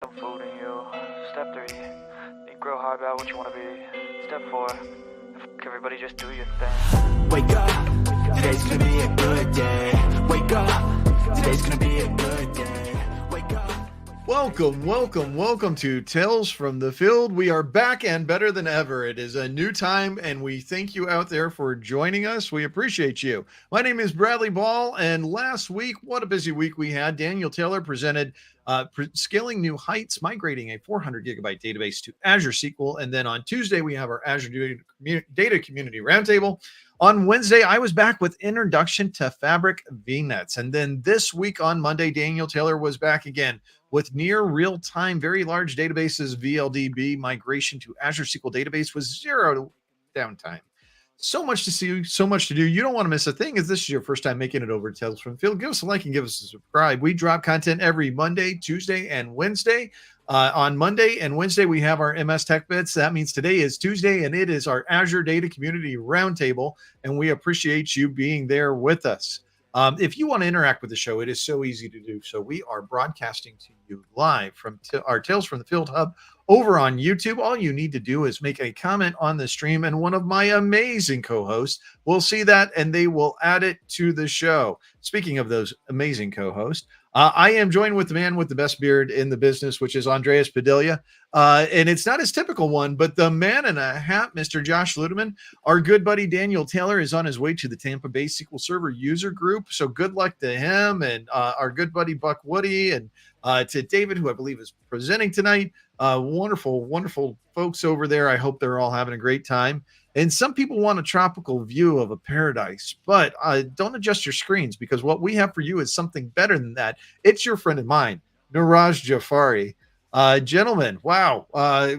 Some food in you. Step 3, you grow hard about what you want to be. Step 4, everybody just do your thing. Wake up, today's gonna be a good day. Wake up, today's gonna be a good day. Wake up. Welcome to Tales from the Field. We are back and better than ever. It is a new time, and we thank you out there for joining us. We appreciate you. My name is Bradley Ball, and last week, what a busy week we had. Daniel Taylor presented Scaling New Heights, migrating a 400 gigabyte database to Azure SQL. And then on Tuesday, we have our Azure Data Community Roundtable. On Wednesday, I was back with Introduction to Fabric VNets. And then this week on Monday, Daniel Taylor was back again with near real-time, very large databases, VLDB migration to Azure SQL database with zero downtime. So much to see, so much to do. You don't want to miss a thing. If this is your first time making it over to Tales from the Field, give us a like and give us a subscribe. We drop content every Monday, Tuesday, and Wednesday. On Monday and Wednesday, we have our MS Tech Bits. That means today is Tuesday, and it is our Azure Data Community Roundtable, and we appreciate you being there with us. If you want to interact with the show, it is so easy to do. So we are broadcasting to you live from our Tales from the Field hub over on YouTube. All you need to do is make a comment on the stream, and one of my amazing co-hosts will see that, and they will add it to the show. Speaking of those amazing co-hosts, I am joined with the man with the best beard in the business, which is Andrés Padilla. And it's not his typical one, but the man in a hat, Mr. Josh Luedeman. Our good buddy Daniel Taylor is on his way to the Tampa Bay SQL Server user group. So good luck to him, and our good buddy Buck Woody, and to David, who I believe is presenting tonight. Wonderful folks over there. I hope they're all having a great time. And some people want a tropical view of a paradise, but don't adjust your screens, because what we have for you is something better than that. It's your friend of mine, Neeraj Jhaveri. Gentlemen, wow.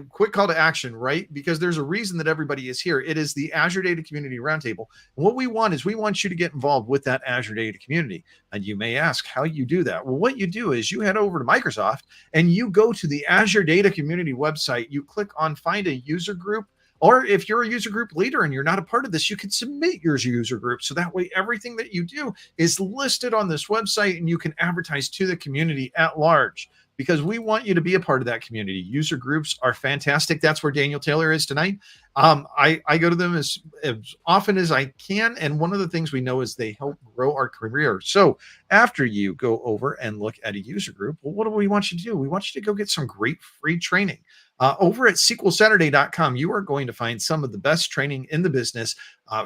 Quick call to action, right? Because there's a reason that everybody is here. It is the Azure Data Community Roundtable. And what we want is we want you to get involved with that Azure Data Community. And you may ask how you do that. Well, what you do is you head over to Microsoft and you go to the Azure Data Community website. You click on Find a User Group. Or if you're a user group leader and you're not a part of this, you can submit your user group. So that way, everything that you do is listed on this website, and you can advertise to the community at large, because we want you to be a part of that community. User groups are fantastic. That's where Daniel Taylor is tonight. I go to them as often as I can. And one of the things we know is they help grow our career. So after you go over and look at a user group, well, what do we want you to do? We want you to go get some great free training. Over at SQLSaturday.com, you are going to find some of the best training in the business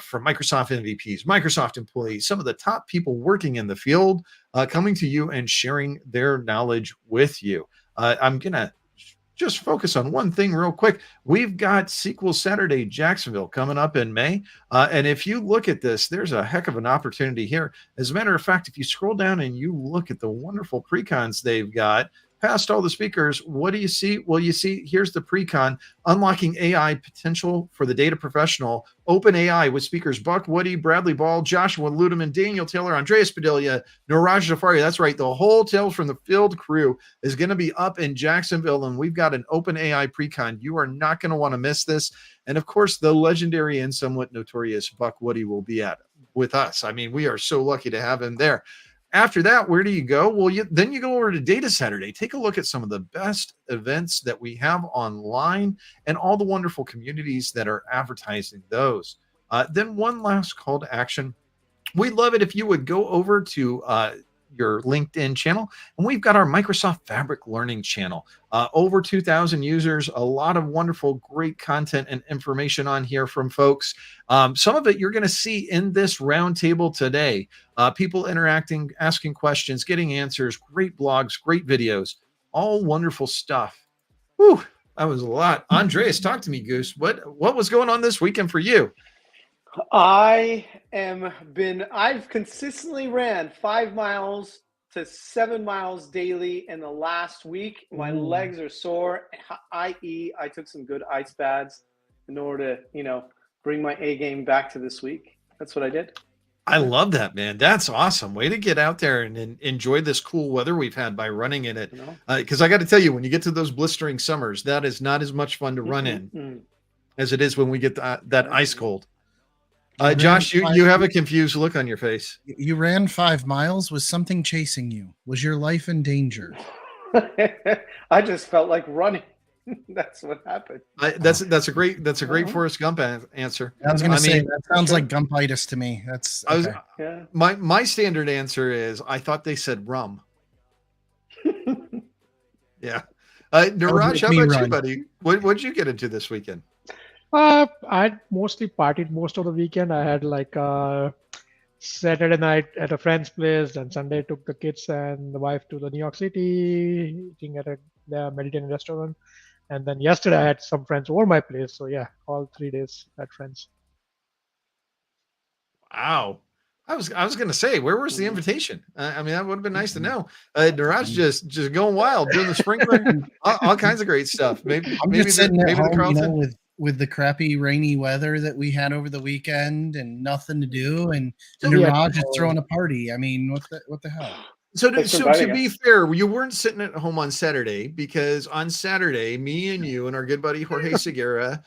from Microsoft MVPs, Microsoft employees, some of the top people working in the field, coming to you and sharing their knowledge with you. I'm going to just focus on one thing real quick. We've got SQL Saturday Jacksonville coming up in May. And if you look at this, there's a heck of an opportunity here. As a matter of fact, if you scroll down and you look at the wonderful pre-cons they've got, past all the speakers, what do you see? Well, you see, here's the pre-con, Unlocking AI Potential for the Data Professional, Open AI, with speakers Buck Woody, Bradley Ball, Joshua Luedeman, Daniel Taylor, Andrés Padilla, Neeraj Jhaveri. That's right. The whole Tales from the Field crew is going to be up in Jacksonville, and we've got an Open AI pre-con. You are not going to want to miss this. And of course, the legendary and somewhat notorious Buck Woody will be with us. I mean, we are so lucky to have him there. After that, where do you go? Well, then you go over to Data Saturday. Take a look at some of the best events that we have online and all the wonderful communities that are advertising those. Then one last call to action. We'd love it if you would go over to your LinkedIn channel, and we've got our Microsoft Fabric Learning channel. Over 2,000 users, a lot of wonderful, great content and information on here from folks. Some of it you're going to see in this roundtable today. People interacting, asking questions, getting answers, great blogs, great videos, all wonderful stuff. Whew, that was a lot. Andrés, talk to me, Goose. What was going on this weekend for you? I've consistently ran 5 miles to 7 miles daily in the last week. My legs are sore, i.e. I took some good ice baths in order to, bring my A game back to this week. That's what I did. I love that, man. That's awesome. Way to get out there and enjoy this cool weather we've had by running in it. Because I got to tell you, when you get to those blistering summers, that is not as much fun to run in as it is when we get that ice cold. Josh, you have a confused look on your face. You ran 5 miles. Was something chasing you? Was your life in danger? I just felt like running. That's what happened. That's a great Forrest Gump answer. I was going to say mean, that sounds like Gumpitis to me. That's I was okay. Yeah. my standard answer is I thought they said rum. Yeah. Neeraj, how about you, buddy? What'd you get into this weekend? I mostly partied most of the weekend. I had like Saturday night at a friend's place, and Sunday took the kids and the wife to the New York City, eating at the Mediterranean restaurant. And then yesterday I had some friends over my place. So yeah, all 3 days at friends. Wow. I was going to say, where was the invitation? I mean, that would have been nice to know. Neeraj just going wild, doing the sprinkler, all kinds of great stuff. Maybe just sitting at home, the Carlton. with the crappy rainy weather that we had over the weekend and nothing to do, and Yeah. Neeraj is throwing a party. I mean, what the hell? So Thanks for to inviting be us. fair, you weren't sitting at home on Saturday, because on Saturday, me and you and our good buddy Jorge Segura,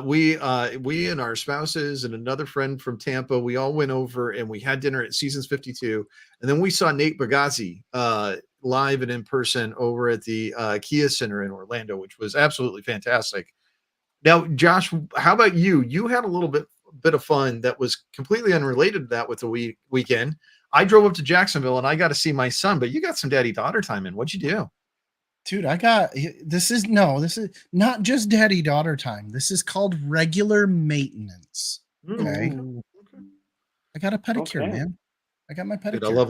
we and our spouses and another friend from Tampa, we all went over and we had dinner at Seasons 52, and then we saw Nate Bagazzi live and in person over at the Kia Center in Orlando, which was absolutely fantastic. Now, Josh, how about you? You had a little bit of fun that was completely unrelated to that with the weekend. I drove up to Jacksonville and I got to see my son, but you got some daddy-daughter time in. What'd you do? Dude, this is not just daddy-daughter time. This is called regular maintenance. Okay. Ooh. I got a pedicure, Okay. man. I got my pedicure. Dude, I love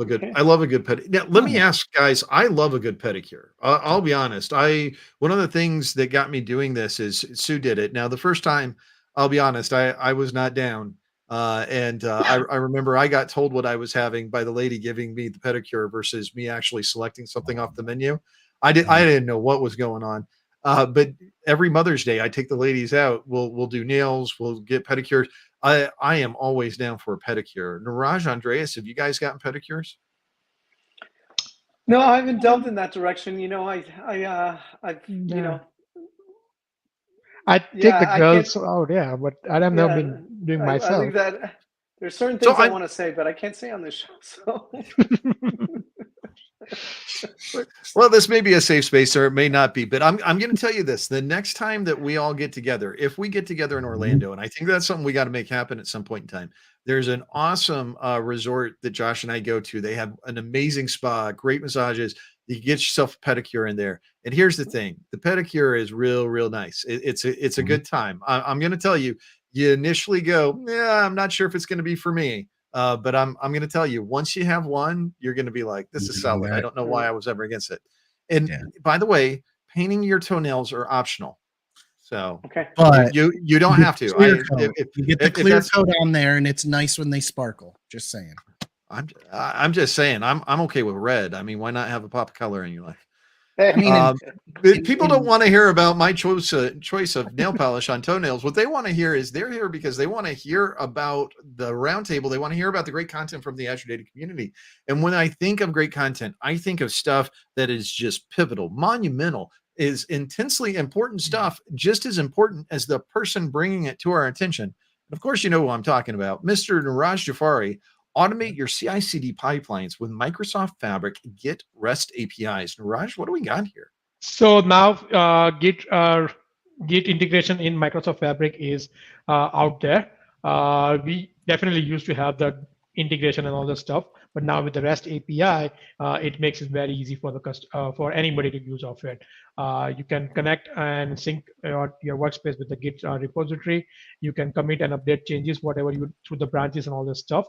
a good pedicure. Now, let me ask, guys, I love a good pedicure. I'll be honest. One of the things that got me doing this is Sue did it. Now, the first time, I'll be honest, I was not down. I remember I got told what I was having by the lady giving me the pedicure versus me actually selecting something off the menu. I didn't know what was going on. But every Mother's Day, I take the ladies out. We'll do nails. We'll get pedicures. I am always down for a pedicure. Neeraj, Andreas, have you guys gotten pedicures? No, I haven't delved in that direction. You know, I've you know, I take Yeah, the I girls can't- out, yeah, but I have never yeah, been doing I myself. think that there's certain So things I I- want to say, but I can't say on this show. So Well, this may be a safe space, or it may not be, but I'm going to tell you this: the next time that we all get together, if we get together in Orlando, and I think that's something we got to make happen at some point in time. There's an awesome resort that Josh and I go to. They have an amazing spa, great massages. You can get yourself a pedicure in there. And here's the thing: the pedicure is real nice. It's a good time. I'm going to tell you. You initially go, yeah, I'm not sure if it's going to be for me. But I'm going to tell you, once you have one, you're going to be like, this is solid. I don't know why I was ever against it. And by the way, painting your toenails are optional. So okay. But you don't have to. you get the clear coat on there, and it's nice when they sparkle. Just saying. I'm just saying, I'm okay with red. I mean, why not have a pop of color in your life? I mean, People don't want to hear about my choice of nail polish on toenails. What they want to hear is they're here because they want to hear about the roundtable. They want to hear about the great content from the Azure Data community. And when I think of great content, I think of stuff that is just pivotal, monumental, is intensely important stuff, just as important as the person bringing it to our attention. And of course, you know who I'm talking about, Mr. Neeraj Jhaveri. Automate your CI/CD pipelines with Microsoft Fabric Git REST APIs. Neeraj, what do we got here? So now Git integration in Microsoft Fabric is out there. We definitely used to have the integration and all this stuff, but now with the REST API, it makes it very easy for for anybody to use of it. You can connect and sync your workspace with the Git repository. You can commit and update changes, whatever you through the branches and all this stuff.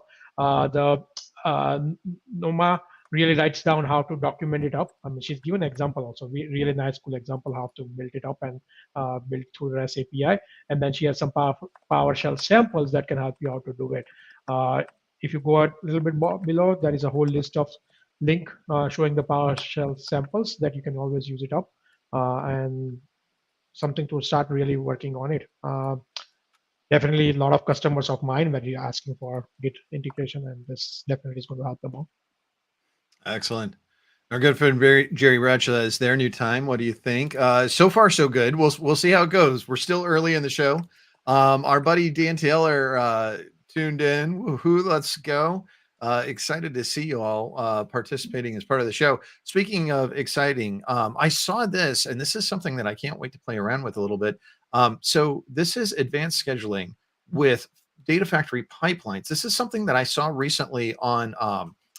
Noma really writes down how to document it up. I mean, she's given an example also, really nice, cool example how to build it up and build through REST API. And then she has some PowerShell samples that can help you out to do it. If you go a little bit more below, there is a whole list of link showing the PowerShell samples that you can always use it up and something to start really working on it. Definitely a lot of customers of mine were asking for Git integration, and this definitely is going to help them out. Excellent. Our good friend Jerry Ratchla is there. New time. What do you think? So far, so good. We'll see how it goes. We're still early in the show. Our buddy Dan Taylor tuned in. Woohoo! Let's go. Excited to see you all participating as part of the show. Speaking of exciting, I saw this, and this is something that I can't wait to play around with a little bit. So this is advanced scheduling with data factory pipelines. This is something that I saw recently on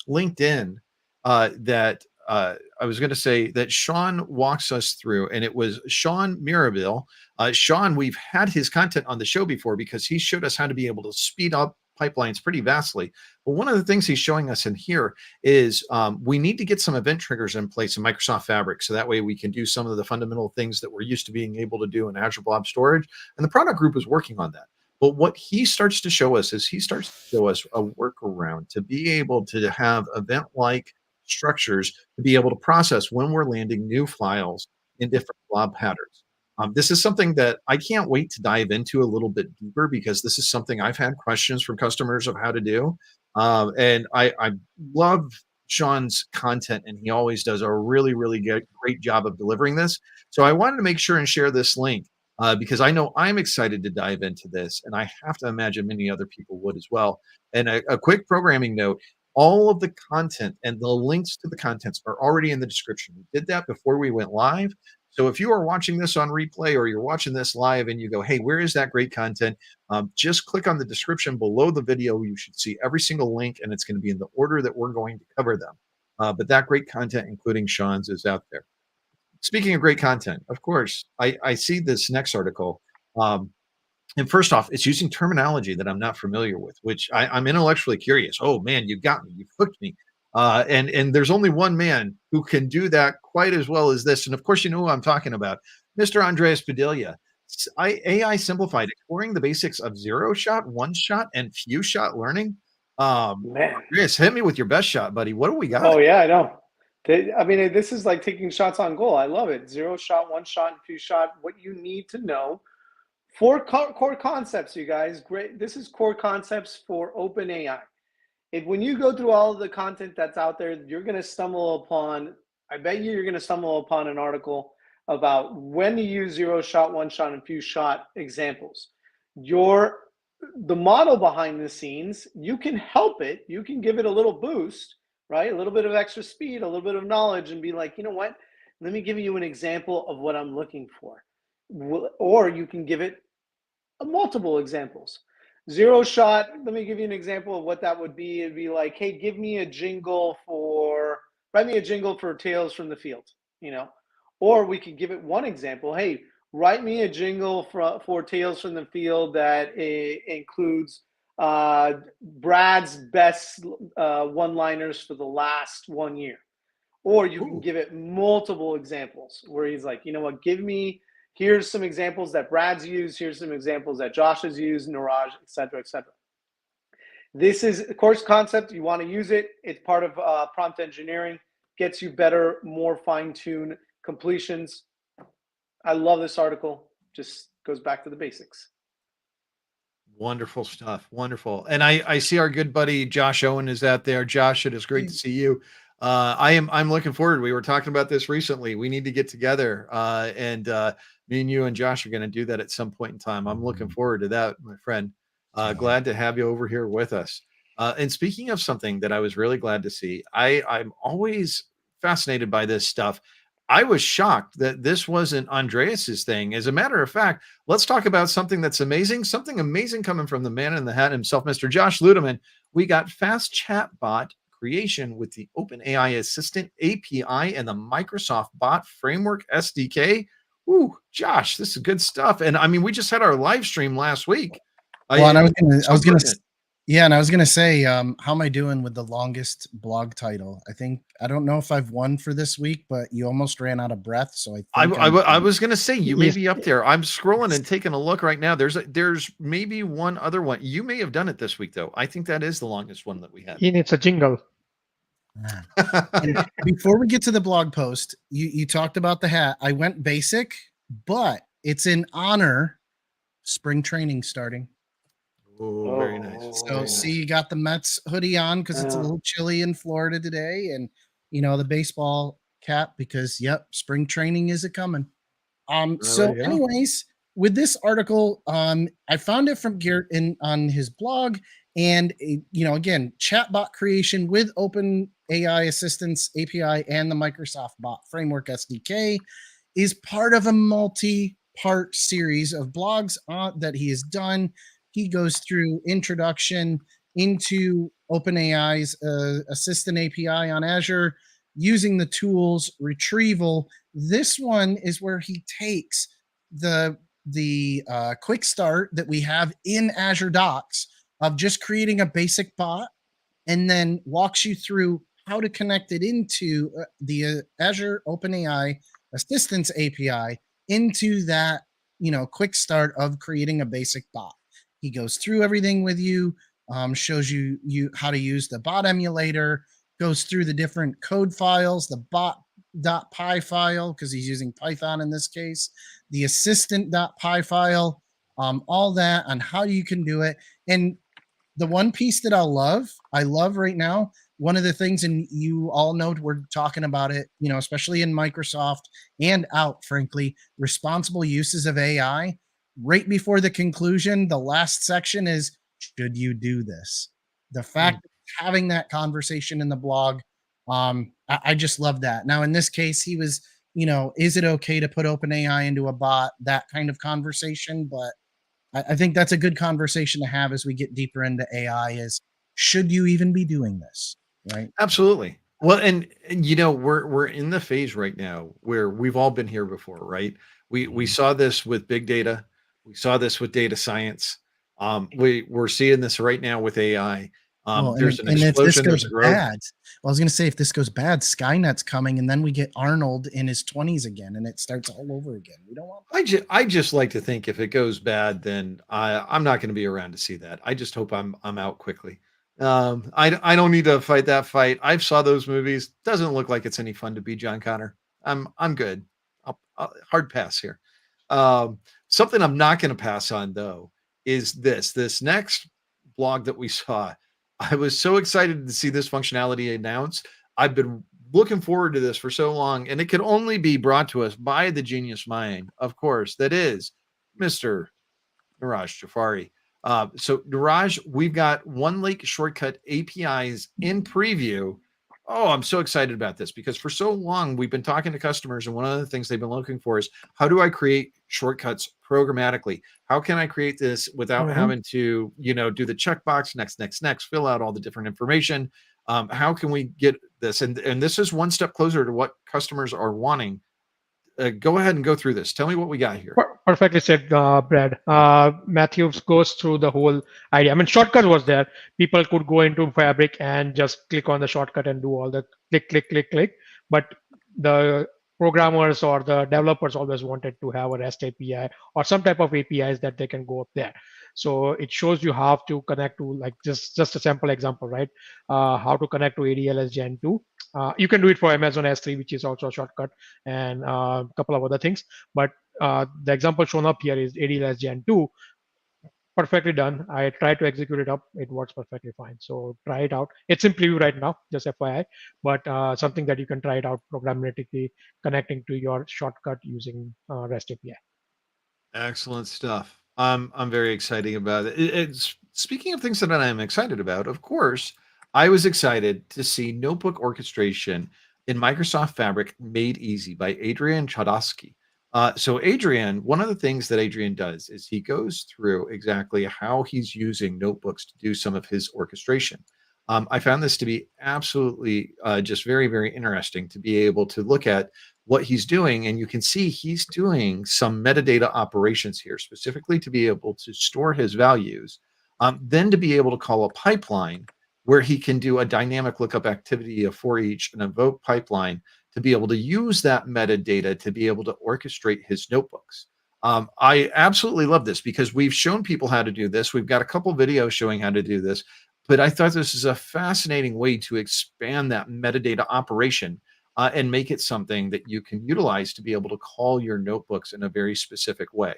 LinkedIn that I was going to say that Sean walks us through, and it was Sean Mirabile. Sean, we've had his content on the show before because he showed us how to be able to speed up pipelines pretty vastly. But one of the things he's showing us in here is we need to get some event triggers in place in Microsoft Fabric. So that way we can do some of the fundamental things that we're used to being able to do in Azure Blob Storage. And the product group is working on that. But what he starts to show us is he starts to show us a workaround to be able to have event-like structures to be able to process when we're landing new files in different blob patterns. This is something that I can't wait to dive into a little bit deeper because this is something I've had questions from customers of how to do. And I love Sean's content, and he always does a really, really great job of delivering this. So I wanted to make sure and share this link because I know I'm excited to dive into this, and I have to imagine many other people would as well. And a quick programming note, all of the content and the links to the contents are already in the description. We did that before we went live. So if you are watching this on replay or you're watching this live and you go, hey, where is that great content? Just click on the description below the video. You should see every single link, and it's going to be in the order that we're going to cover them. But that great content, including Sean's, is out there. Speaking of great content, of course, I see this next article. And first off, it's using terminology that I'm not familiar with, which I'm intellectually curious. Oh man, you got me, you hooked me. And there's only one man who can do that quite as well as this. And of course, you know who I'm talking about, Mr. Andrés Padilla. AI Simplified, exploring the basics of zero shot, one shot, and few shot learning. Man. Andrés, hit me with your best shot, buddy. What do we got? Oh yeah, I know. I mean, this is like taking shots on goal. I love it. Zero shot, one shot, and few shot. What you need to know. Four core concepts, you guys. Great. This is core concepts for OpenAI. When you go through all of the content that's out there, you're going to stumble upon, I bet you're going to stumble upon an article about when to use zero shot, one shot, and few shot examples. The model behind the scenes, you can help it. You can give it a little boost, right? A little bit of extra speed, a little bit of knowledge, and be like, you know what? Let me give you an example of what I'm looking for. Or you can give it multiple examples. Zero shot, let me give you an example of what that would be. It'd be like, hey, write me a jingle for Tales from the Field, you know? Or we could give it one example. Hey, write me a jingle for Tales from the Field that includes Brad's best one-liners for the last 1 year. Or you can give it multiple examples where he's like, you know what, here's some examples that Brad's used. Here's some examples that Josh has used, Neeraj, et cetera, et cetera. This is a course concept. You want to use it. It's part of prompt engineering. Gets you better, more fine-tuned completions. I love this article. Just goes back to the basics. Wonderful stuff. Wonderful. And I see our good buddy Josh Owen is out there. Josh, it is great to see you. I'm looking forward. We were talking about this recently. We need to get together. And me and you and Josh are going to do that at some point in time. I'm looking forward to that, my friend. Glad to have you over here with us. And speaking of something that I was really glad to see, I'm always fascinated by this stuff. I was shocked that this wasn't Andreas's thing. As a matter of fact, let's talk about something that's amazing, something amazing coming from the man in the hat himself, Mr. Josh Luedeman. We got fast chatbot creation with the OpenAI Assistant API and the Microsoft Bot Framework SDK. Ooh, Josh, this is good stuff. And I mean, we just had our live stream last week. Well, and I was gonna say, how am I doing with the longest blog title? I don't know if I've won for this week, but you almost ran out of breath. So I was gonna say you may be up there. I'm scrolling and taking a look right now. There's maybe one other one. You may have done it this week though. I think that is the longest one that we had. He needs a jingle. And before we get to the blog post, you talked about the hat. I went basic, but it's in honor spring training starting. Oh, very nice. So see, you got the Mets hoodie on because it's a little chilly in Florida today, and you know the baseball cap because spring training is a coming. Anyways, with this article, I found it from Garrett on his blog, and again, chatbot creation with Open AI Assistance API and the Microsoft Bot Framework SDK is part of a multi-part series of blogs that he has done. He goes through introduction into OpenAI's Assistant API on Azure, using the tools, retrieval. This one is where he takes the quick start that we have in Azure Docs of just creating a basic bot, and then walks you through how to connect it into the Azure OpenAI Assistance API into that quick start of creating a basic bot. He goes through everything with you, shows you how to use the bot emulator, goes through the different code files, the bot.py file, because he's using Python in this case, the assistant.py file, all that on how you can do it. And the one piece that I love right now, one of the things, and you all know we're talking about it, especially in Microsoft and out, frankly, responsible uses of AI. Right before the conclusion, the last section is, should you do this? The fact that having that conversation in the blog, I just love that. Now, in this case, he was, is it okay to put OpenAI into a bot? That kind of conversation, but I think that's a good conversation to have as we get deeper into AI. Is should you even be doing this? Right? Absolutely. Well, and we're in the phase right now where we've all been here before, right? We saw this with big data, we saw this with data science. We're seeing this right now with AI. Well, There's an and if this explosion, there's goes a growth. bad, well, I was going to say, if this goes bad, Skynet's coming, and then we get Arnold in his 20s again, and it starts all over again. We don't want that. I just like to think if it goes bad, then I'm not going to be around to see that. I just hope I'm out quickly. I don't need to fight that fight. I've saw those movies. Doesn't look like it's any fun to be John Connor. I'm good. Hard pass here. Something I'm not going to pass on though is this next blog that we saw. I was so excited to see this functionality announced. I've been looking forward to this for so long, and it could only be brought to us by the genius mind, of course, that is Mr. Neeraj Jhaveri. So Neeraj, we've got OneLake shortcut APIs in preview. Oh, I'm so excited about this because for so long we've been talking to customers, and one of the things they've been looking for is, how do I create shortcuts programmatically? How can I create this without having to, do the checkbox, next, fill out all the different information? How can we get this? And this is one step closer to what customers are wanting. Go ahead and go through this. Tell me what we got here. Perfectly said, Brad. Matthews goes through the whole idea. I mean, shortcut was there. People could go into Fabric and just click on the shortcut and do all the click. But the programmers or the developers always wanted to have a REST API or some type of APIs that they can go up there. So it shows you how to connect to, like, just a sample example, right? How to connect to ADLS Gen 2. You can do it for Amazon S3, which is also a shortcut, and a couple of other things. But the example shown up here is ADLS Gen 2. Perfectly done. I tried to execute it up. It works perfectly fine. So try it out. It's in preview right now, just FYI, but something that you can try it out programmatically, connecting to your shortcut using REST API. Excellent stuff. I'm very excited about it. It's speaking of things that I'm excited about. Of course, I was excited to see notebook orchestration in Microsoft Fabric made easy by Adrian Chodowski. So Adrian, one of the things that Adrian does is he goes through exactly how he's using notebooks to do some of his orchestration. I found this to be absolutely just very, very interesting to be able to look at what he's doing. And you can see he's doing some metadata operations here, specifically to be able to store his values, then to be able to call a pipeline where he can do a dynamic lookup activity of for each and invoke pipeline to be able to use that metadata to be able to orchestrate his notebooks. I absolutely love this because we've shown people how to do this. We've got a couple videos showing how to do this, but I thought this is a fascinating way to expand that metadata operation and make it something that you can utilize to be able to call your notebooks in a very specific way.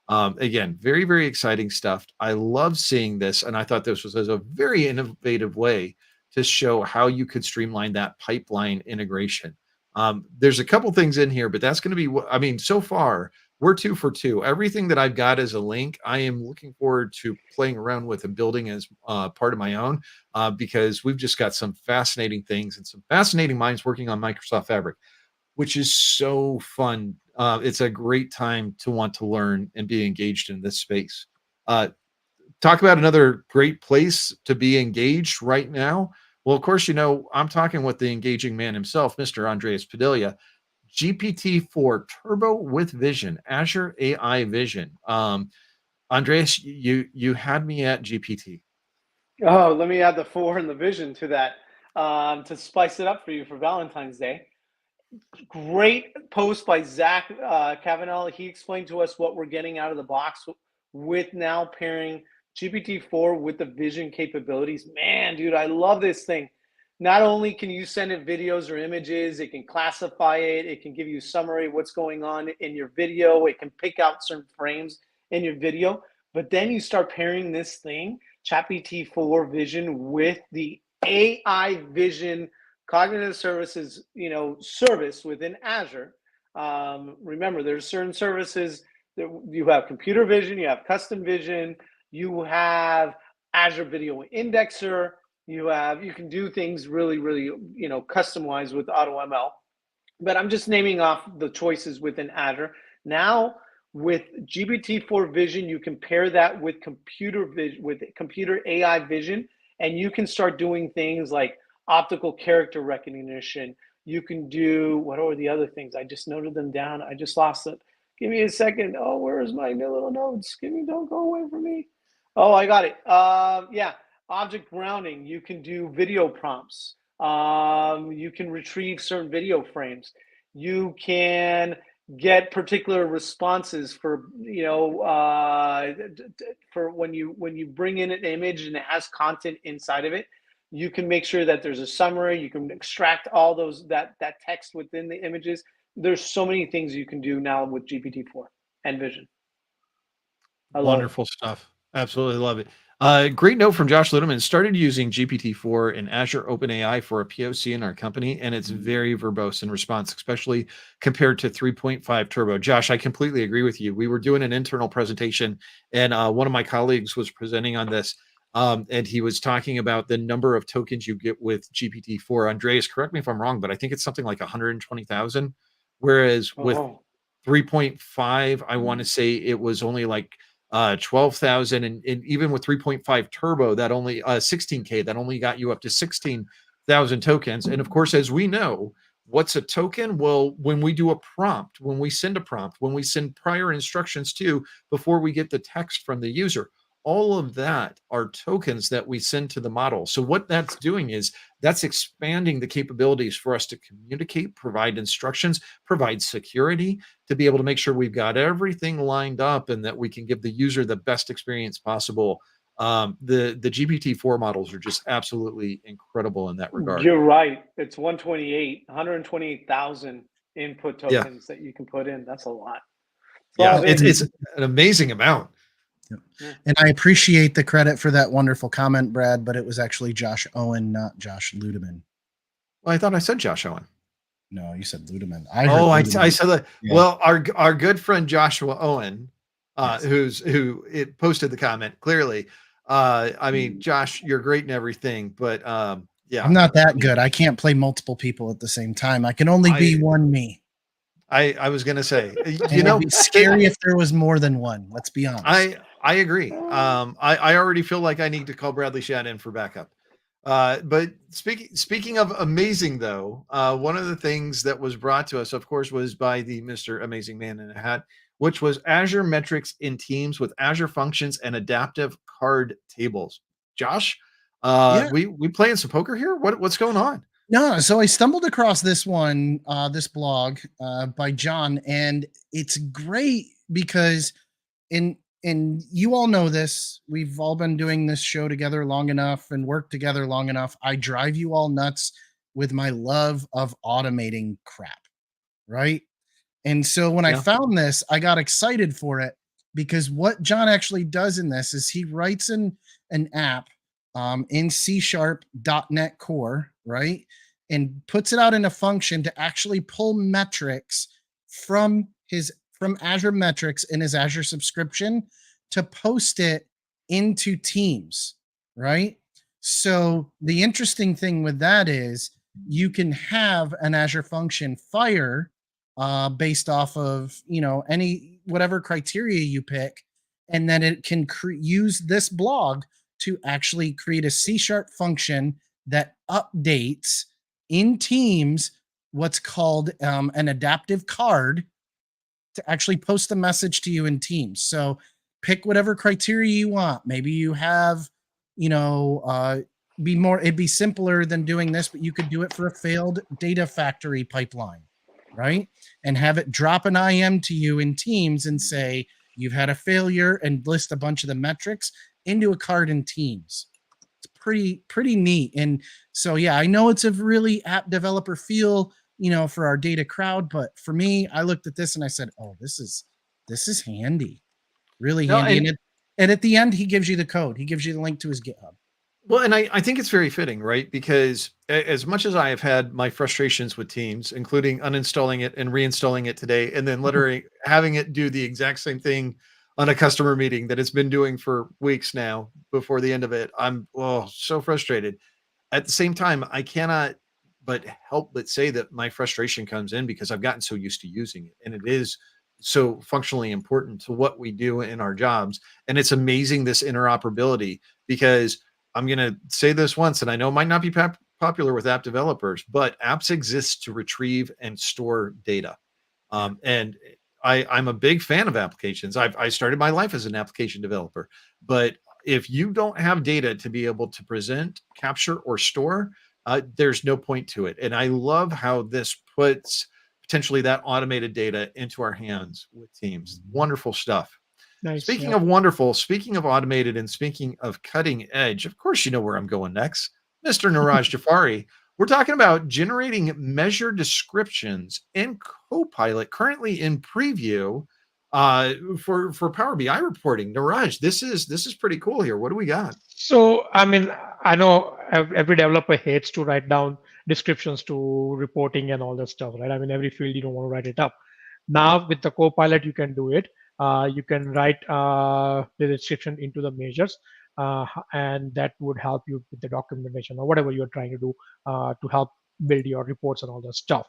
Again, very, very exciting stuff. I love seeing this, and I thought this was a very innovative way to show how you could streamline that pipeline integration. There's a couple things in here, but that's going to be, so far, we're 2 for 2. Everything that I've got as a link, I am looking forward to playing around with and building as part of my own, because we've just got some fascinating things and some fascinating minds working on Microsoft Fabric, which is so fun. It's a great time to want to learn and be engaged in this space. Uh, Talk about another great place to be engaged right now. Well, of course, I'm talking with the engaging man himself, Mr. Andrés Padilla. GPT-4 Turbo with Vision, Azure AI Vision. Andres, you had me at GPT. Oh, let me add the 4 and the vision to that, to spice it up for you for Valentine's Day. Great post by Zach Cavanaugh. He explained to us what we're getting out of the box with now pairing GPT-4 with the vision capabilities. Man, dude, I love this thing. Not only can you send it videos or images, it can classify it, it can give you a summary of what's going on in your video, it can pick out certain frames in your video, but then you start pairing this thing, GPT-4 Vision, with the AI Vision cognitive services, service within Azure. Remember, there's certain services that you have computer vision, you have custom vision, you have Azure Video Indexer, you can do things really, really, customized with AutoML. But I'm just naming off the choices within Azure. Now, with GPT-4 Vision, you can pair that with computer AI vision, and you can start doing things like optical character recognition. You can do, what are the other things? I just noted them down. I just lost it. Give me a second. Oh, where's my little notes? Don't go away from me. Oh, I got it. Yeah, object grounding. You can do video prompts. You can retrieve certain video frames. You can get particular responses for for when you bring in an image and it has content inside of it. You can make sure that there's a summary. You can extract all that text within the images. There's so many things you can do now with GPT-4 and Vision. I love Wonderful stuff. Absolutely love it. Great note from Josh Luedeman. Started using GPT-4 and Azure OpenAI for a POC in our company, and it's very verbose in response, especially compared to 3.5 Turbo. Josh, I completely agree with you. We were doing an internal presentation, and one of my colleagues was presenting on this, and he was talking about the number of tokens you get with GPT-4. Andreas, correct me if I'm wrong, but I think it's something like 120,000, whereas with 3.5, I want to say it was only like 12,000, and even with 3.5 Turbo, that only 16K, that only got you up to 16,000 tokens. And of course, as we know, what's a token? Well, when we do a prompt, when we send a prompt, when we send prior instructions to before we get the text from the user, all of that are tokens that we send to the model. So what that's doing is that's expanding the capabilities for us to communicate, provide instructions, provide security, to be able to make sure we've got everything lined up and that we can give the user the best experience possible. The GPT-4 models are just absolutely incredible in that regard. You're right. It's 128,000 input tokens that you can put in. That's a lot. It's an amazing amount. And I appreciate the credit for that wonderful comment, Brad, but it was actually Josh Owen, not Josh Luedeman. Well, I thought I said Josh Owen. No, you said Luedeman. I said that. Yeah. Well, our good friend Joshua Owen, who posted the comment clearly. I mean, Josh, you're great and everything, but yeah, I'm not that good. I can't play multiple people at the same time. I can only be one me. I was gonna say, it'd be scary if there was more than one. Let's be honest. I agree. I already feel like I need to call Bradley Shad in for backup. But speaking of amazing, though, one of the things that was brought to us, of course, was by the Mr. Amazing Man in a Hat, which was Azure metrics in Teams with Azure functions and adaptive card tables. Josh, we playing some poker here? What's going on? No, so I stumbled across this one, this blog by John, and it's great because and you all know this. We've all been doing this show together long enough and worked together long enough. I drive you all nuts with my love of automating crap, right? And so when I found this, I got excited for it because what John actually does in this is he writes an app in C#.NET Core, right? And puts it out in a function to actually pull metrics from from Azure Metrics in his Azure subscription to post it into Teams, right? So the interesting thing with that is you can have an Azure function fire based off of, you know, any whatever criteria you pick, and then it can use this blog to actually create a C# function that updates in Teams what's called an adaptive card to actually post a message to you in Teams. So pick whatever criteria you want. Maybe you have, you know, it'd be simpler than doing this, but you could do it for a failed data factory pipeline, right? And have it drop an IM to you in Teams and say, you've had a failure, and list a bunch of the metrics into a card in Teams. It's pretty neat. And so, yeah, I know it's a really app developer feel, you know, for our data crowd, but for me, I looked at this and I said, oh, this is handy, really handy. And at the end, he gives you the code. He gives you the link to his GitHub. Well, and I think it's very fitting, right? Because as much as I have had my frustrations with Teams, including uninstalling it and reinstalling it today, and then literally having it do the exact same thing on a customer meeting that it's been doing for weeks now before the end of it, I'm so frustrated. At the same time, I cannot but help but say that my frustration comes in because I've gotten so used to using it, and it is so functionally important to what we do in our jobs. And it's amazing, this interoperability, because I'm going to say this once, and I know it might not be popular with app developers, but apps exist to retrieve and store data. And I'm a big fan of applications. I started my life as an application developer, but if you don't have data to be able to present, capture, or store, there's no point to it. And I love how this puts potentially that automated data into our hands with Teams. Wonderful stuff. Nice, Speaking of wonderful, speaking of automated, and speaking of cutting edge, of course, you know where I'm going next. Mr. Neeraj Jhaveri. We're talking about generating measure descriptions in Copilot, currently in preview for Power BI reporting. Neeraj, this is pretty cool here. What do we got? So, I mean, I know every developer hates to write down descriptions to reporting and all that stuff, right? I mean, every field you don't want to write it up. Now with the Copilot, you can do it. You can write the description into the measures, and that would help you with the documentation or whatever you're trying to do to help build your reports and all that stuff.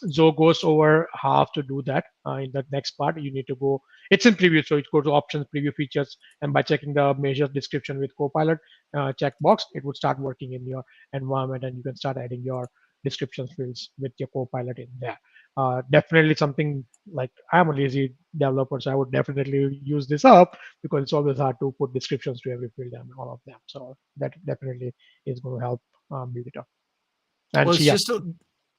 Zoe goes over how to do that in the next part. You need to go, it's in preview, so it goes to options, preview features, and by checking the measure description with Copilot checkbox, it would start working in your environment, and you can start adding your description fields with your Copilot in there. Definitely something like, I'm a lazy developer, so I would definitely use this up because it's always hard to put descriptions to every field and all of them. So that definitely is going to help build it up. And Well,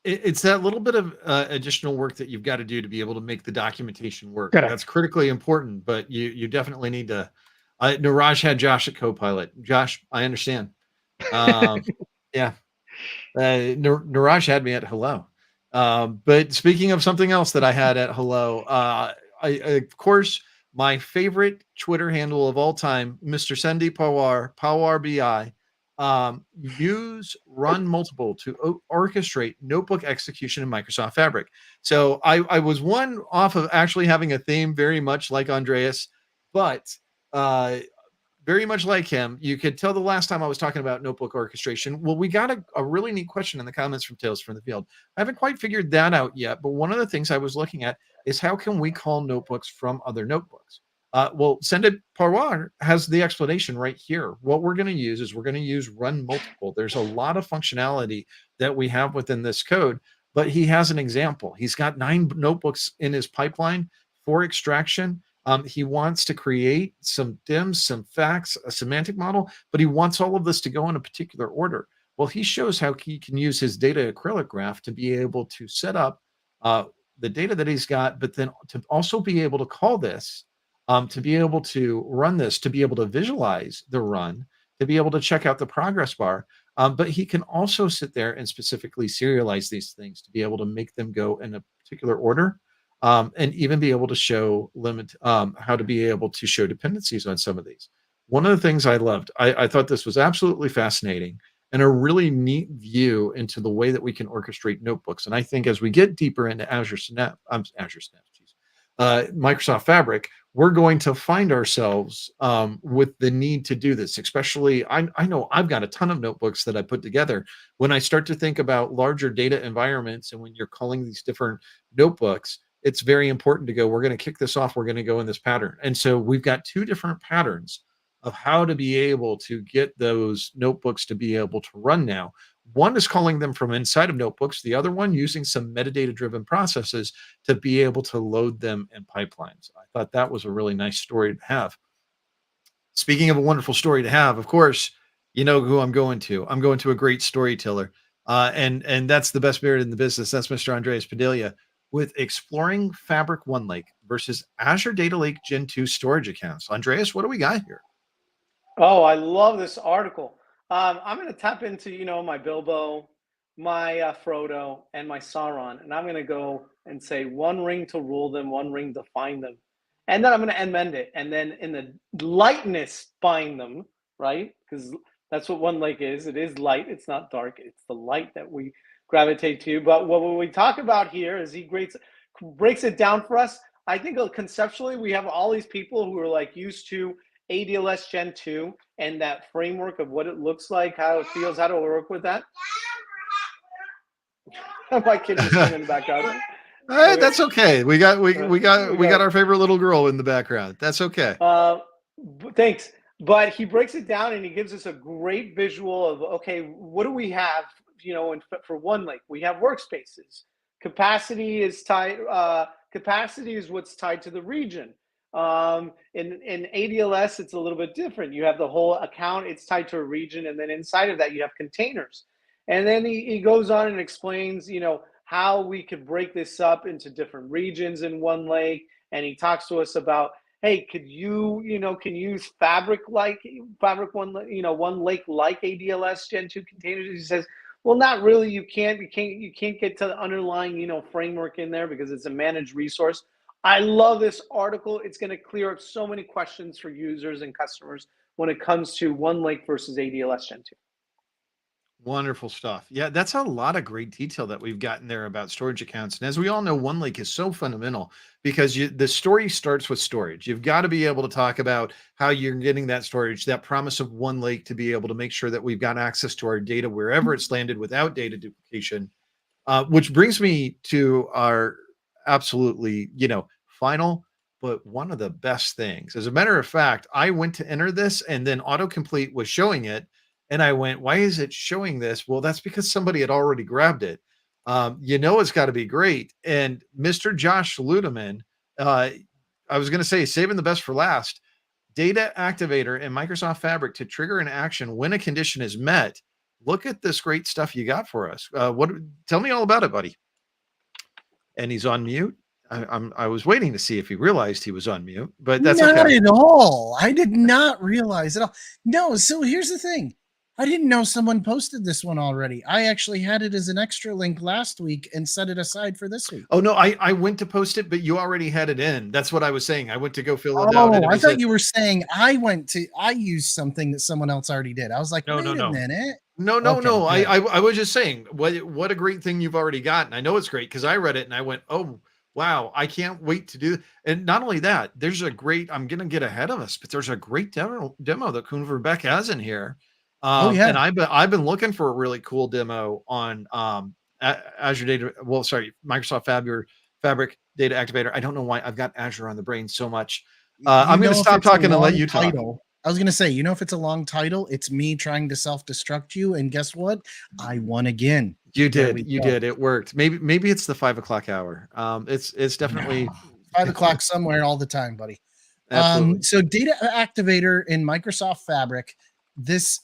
it's that little bit of additional work that you've got to do to be able to make the documentation work. Correct. That's critically important, but you definitely need to. Neeraj had Josh at Copilot. Josh, I understand. Yeah. Neeraj had me at Hello. But speaking of something else that I had at Hello, of course, my favorite Twitter handle of all time, Mr. Sandeep Pawar, Pawar BI, use run multiple to orchestrate notebook execution in Microsoft Fabric. So I was one off of actually having a theme very much like Andreas, but very much like him. You could tell the last time I was talking about notebook orchestration. Well, we got a really neat question in the comments from Tales from the Field. I haven't quite figured that out yet, but one of the things I was looking at is how can we call notebooks from other notebooks? Well, Sandeep Pawar has the explanation right here. What we're going to use is we're going to use run multiple. There's a lot of functionality that we have within this code, but he has an example. He's got 9 notebooks in his pipeline for extraction. He wants to create some DIMs, some facts, a semantic model, but he wants all of this to go in a particular order. Well, he shows how he can use his data acrylic graph to be able to set up the data that he's got, but then to also be able to call this, to be able to run this, to be able to visualize the run, to be able to check out the progress bar. But he can also sit there and specifically serialize these things to be able to make them go in a particular order. And even be able to show how to be able to show dependencies on some of these. One of the things I loved, I thought this was absolutely fascinating and a really neat view into the way that we can orchestrate notebooks. And I think as we get deeper into Azure Synapse, Microsoft Fabric, we're going to find ourselves with the need to do this. Especially, I know I've got a ton of notebooks that I put together. When I start to think about larger data environments, and when you're calling these different notebooks, it's very important to go, we're going to kick this off. We're going to go in this pattern. And so we've got two different patterns of how to be able to get those notebooks to be able to run now. One is calling them from inside of notebooks, the other one using some metadata driven processes to be able to load them in pipelines. I thought that was a really nice story to have. Speaking of a wonderful story to have, of course, you know who I'm going to. I'm going to a great storyteller. And that's the best beard in the business. That's Mr. Andrés Padilla with Exploring Fabric OneLake versus Azure Data Lake Gen 2 storage accounts. Andreas, what do we got here? Oh, I love this article. I'm going to tap into, my Bilbo, my Frodo, and my Sauron, and I'm going to go and say one ring to rule them, one ring to find them. And then I'm going to amend it. And then in the lightness, find them, right? Because that's what One Lake is. It is light. It's not dark. It's the light that we gravitate to. But what we talk about here is he breaks it down for us. I think conceptually, we have all these people who are like used to ADLS Gen 2 and that framework of what it looks like, how it feels, how to work with that. My kid just came in the background. That's okay. We got our favorite little girl in the background. That's okay. Thanks. But he breaks it down and he gives us a great visual of, okay, what do we have? For One Lake, we have workspaces. Capacity is tied. Capacity is what's tied to the region. In ADLS, it's a little bit different. You have the whole account, it's tied to a region, and then inside of that, you have containers. And then he goes on and explains, how we could break this up into different regions in One Lake. And he talks to us about, hey, can you use Fabric One Lake like ADLS Gen 2 containers? He says, well, not really. You can't get to the underlying, framework in there because it's a managed resource. I love this article. It's going to clear up so many questions for users and customers when it comes to One Lake versus ADLS Gen 2. Wonderful stuff. Yeah, that's a lot of great detail that we've gotten there about storage accounts. And as we all know, One Lake is so fundamental because the story starts with storage. You've got to be able to talk about how you're getting that storage, that promise of One Lake to be able to make sure that we've got access to our data wherever it's landed without data duplication, which brings me to our absolutely, final, but one of the best things. As a matter of fact, I went to enter this and then autocomplete was showing it. And I went, why is it showing this? Well, that's because somebody had already grabbed it. It's got to be great. And Mr. Josh Luedeman, I was going to say, saving the best for last, data activator in Microsoft Fabric to trigger an action when a condition is met. Look at this great stuff you got for us. Tell me all about it, buddy. And he's on mute. I was waiting to see if he realized he was on mute, but that's not okay. at all. I did not realize at all. No, so here's the thing. I didn't know someone posted this one already. I actually had it as an extra link last week and set it aside for this week. Oh no, I went to post it, but you already had it in. That's what I was saying. I went to go fill it out. Oh, I thought you were saying I used something that someone else already did. I was like, wait a minute. No. I was just saying what a great thing you've already got. And I know it's great because I read it and I went, oh wow, I can't wait to do. And not only that, I'm going to get ahead of us, but there's a great demo that Kuhn Verbeck has in here. And I've been looking for a really cool demo on Microsoft Fabric Data Activator. I don't know why I've got Azure on the brain so much. I'm going to stop talking and let you talk. I was going to say, if it's a long title, it's me trying to self-destruct you. And guess what? I won again. You did. It worked. Maybe it's the 5 o'clock hour. It's definitely 5 o'clock somewhere all the time, buddy. Absolutely. So Data Activator in Microsoft Fabric, this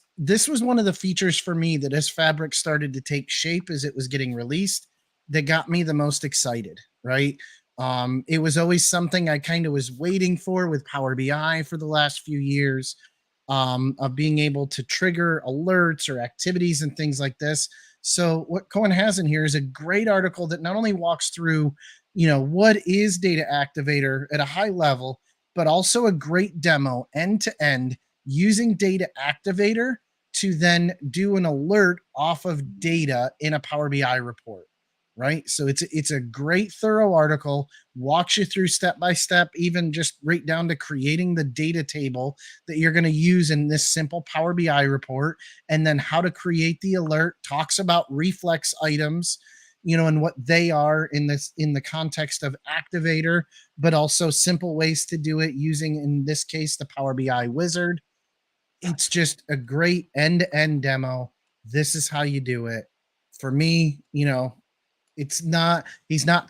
was one of the features for me that as Fabric started to take shape as it was getting released, that got me the most excited, right? It was always something I kind of was waiting for with Power BI for the last few years, of being able to trigger alerts or activities and things like this. So what Cohen has in here is a great article that not only walks through, what is Data Activator at a high level, but also a great demo end to end using Data Activator to then do an alert off of data in a Power BI report. right? So it's a great thorough article, walks you through step by step, even just right down to creating the data table that you're going to use in this simple Power BI report, and then how to create the alert, talks about reflex items, and what they are in the context of Activator, but also simple ways to do it using, in this case, the Power BI wizard. It's just a great end-to-end demo. This is how you do it. For me, he's not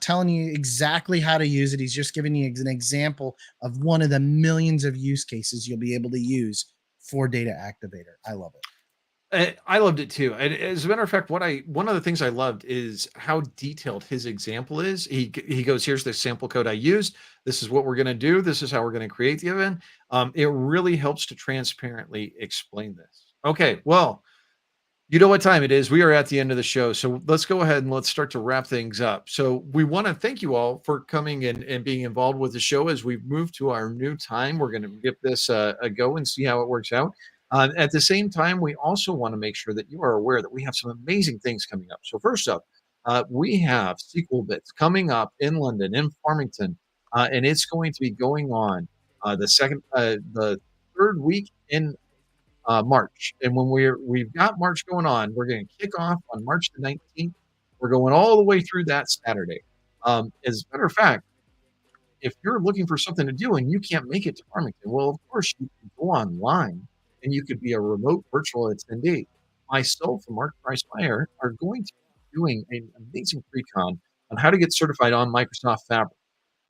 telling you exactly how to use it. He's just giving you an example of one of the millions of use cases you'll be able to use for Data Activator. I love it. I loved it too. And as a matter of fact, one of the things I loved is how detailed his example is. He goes, here's the sample code I used. This is what we're going to do. This is how we're going to create the event. It really helps to transparently explain this. Okay, well, you know what time it is. We are at the end of the show. So let's go ahead and let's start to wrap things up. So we want to thank you all for coming and being involved with the show as we move to our new time. We're going to give this a go and see how it works out. At the same time, we also want to make sure that you are aware that we have some amazing things coming up. So first up, we have SQL Bits coming up in London, in Farmington, and it's going to be going on the third week in March. And when we've got March going on, we're going to kick off on March the 19th. We're going all the way through that Saturday. As a matter of fact, if you're looking for something to do and you can't make it to Farmington, well, of course you can go online and you could be a remote virtual attendee. Myself and Mark Price-Meyer are going to be doing an amazing pre-con on how to get certified on Microsoft Fabric.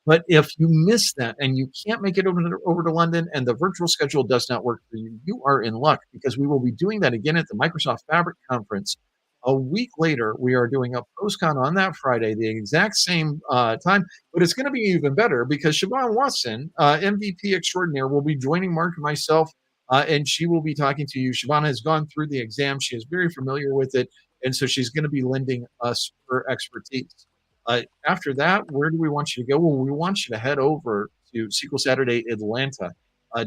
But if you miss that and you can't make it over to London and the virtual schedule does not work for you, you are in luck, because we will be doing that again at the Microsoft Fabric Conference. A week later, we are doing a post-con on that Friday, the exact same time, but it's going to be even better because Siobhan Watson, MVP extraordinaire, will be joining Mark and myself, and she will be talking to you. Siobhan has gone through the exam. She is very familiar with it, and so she's going to be lending us her expertise. After that, where do we want you to go? Well, we want you to head over to SQL Saturday Atlanta.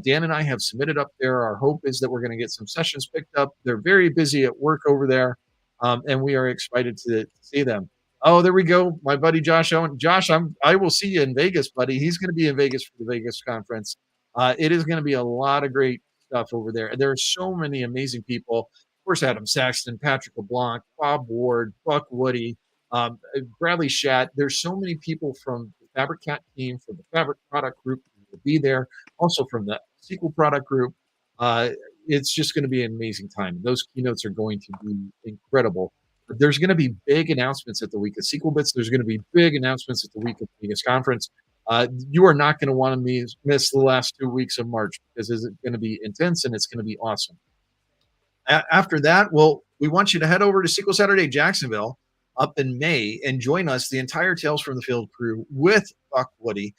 Dan and I have submitted up there. Our hope is that we're going to get some sessions picked up. They're very busy at work over there, and we are excited to see them. Oh, there we go. My buddy Josh Owen. Josh, I will see you in Vegas, buddy. He's going to be in Vegas for the Vegas conference. It is going to be a lot of great stuff over there. There are so many amazing people. Of course, Adam Saxton, Patrick LeBlanc, Bob Ward, Buck Woody, Bradley Schatt. There's so many people from the Fabric Cat team, from the Fabric product group who will be there, also from the SQL product group. It's just going to be an amazing time. Those keynotes are going to be incredible. But there's going to be big announcements at the week of SQL Bits. There's going to be big announcements at the week of Vegas conference. You are not going to want to miss the last 2 weeks of March, because it's going to be intense and it's going to be awesome. After that, well, we want you to head over to SQL Saturday Jacksonville up in May and join us, the entire Tales from the Field crew, with Buck Woody,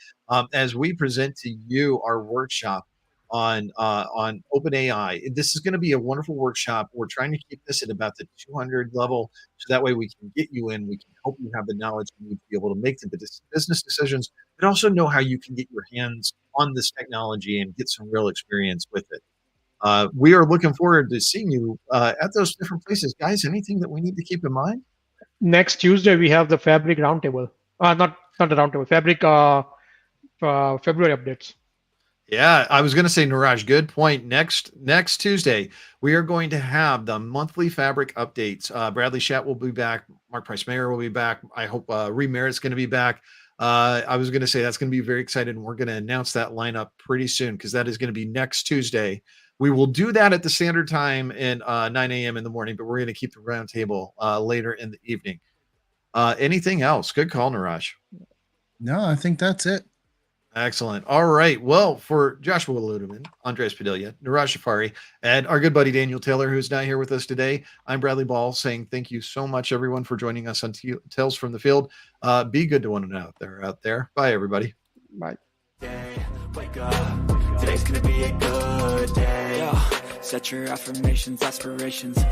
as we present to you our workshop on OpenAI. This is going to be a wonderful workshop. We're trying to keep this at about the 200 level, so that way we can get you in. We can help you have the knowledge you need to be able to make the business decisions, but also know how you can get your hands on this technology and get some real experience with it. We are looking forward to seeing you at those different places. Guys, anything that we need to keep in mind? Next Tuesday, we have the Fabric Roundtable. Not the Roundtable, Fabric February updates. Yeah, I was going to say, Neeraj, good point. Next Tuesday, we are going to have the monthly Fabric updates. Bradley Schatt will be back. Mark Price-Meyer will be back. I hope Reed Merritt's going to be back. I was going to say that's going to be very exciting. And we're going to announce that lineup pretty soon, because that is going to be next Tuesday. We will do that at the standard time in 9 a.m. in the morning, but we're going to keep the roundtable later in the evening. Anything else? Good call, Neeraj. No, I think that's it. Excellent. All right. Well, for Joshua Luedeman, Andrés Padilla, Neeraj Jhaveri, and our good buddy Daniel Taylor, who's not here with us today, I'm Bradley Ball, saying thank you so much, everyone, for joining us on Tales from the Field. Be good to one another out there. Bye, everybody. Bye. Wake up. Today's gonna be a good day. Set your affirmations, aspirations.